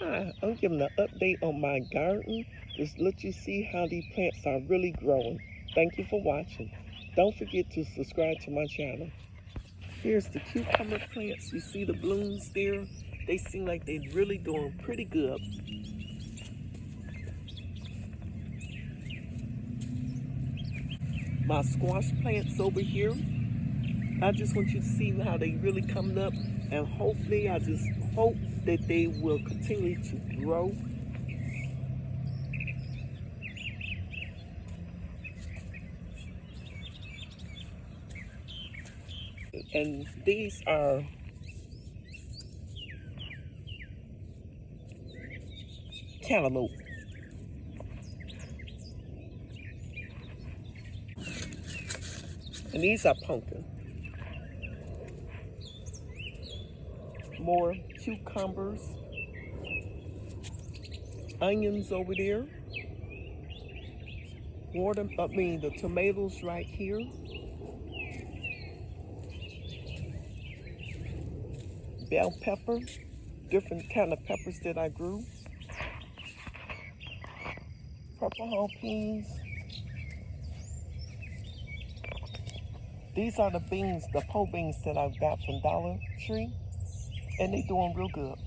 Hi, I'm giving an update on my garden. Just let you see how these plants are really growing. Thank you for watching. Don't forget to subscribe to my channel. Here's the cucumber plants. You see the blooms there? They seem like they're really doing pretty good. My squash plants over here, I just want you to see how they really coming up, and hopefully I just hope that they will continue to grow. And these are cantaloupe. And these are pumpkin. More cucumbers. Onions over there. The tomatoes right here. Bell pepper. Different kind of peppers that I grew. Purple hull peas. These are the beans, the pole beans that I got from Dollar Tree. And they doing real good.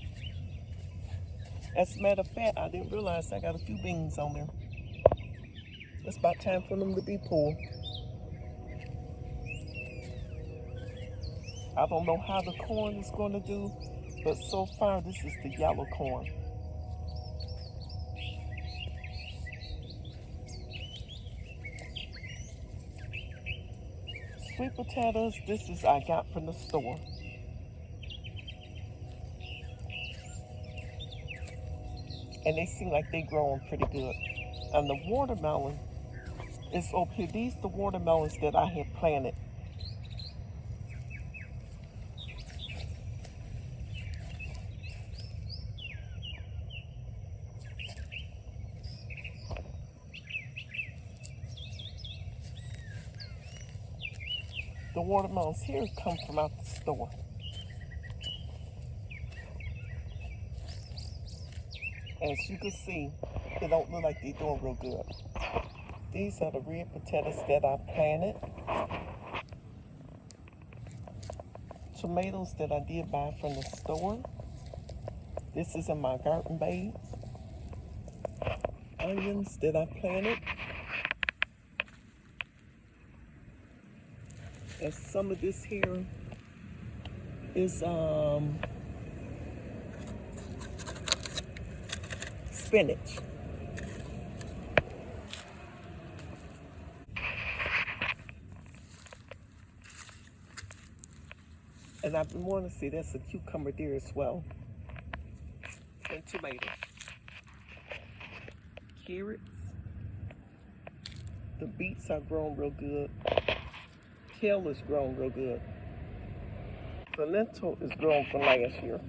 As a matter of fact, I didn't realize I got a few beans on there. It's about time for them to be pulled. I don't know how the corn is going to do, but so far this is the yellow corn. Sweet potatoes, this is I got from the store. And they seem like they growing pretty good. And the watermelon is over here. These are the watermelons that I had planted. The watermelons here come from out the store. As you can see, they don't look like they're doing real good. These are the red potatoes that I planted. Tomatoes that I did buy from the store. This is in my garden bed. Onions that I planted. And some of this here is spinach. And I've been wanting to see there's a cucumber there as well. And tomatoes. Carrots. The beets are growing real good. Kale is growing real good. The lentil is growing from last year.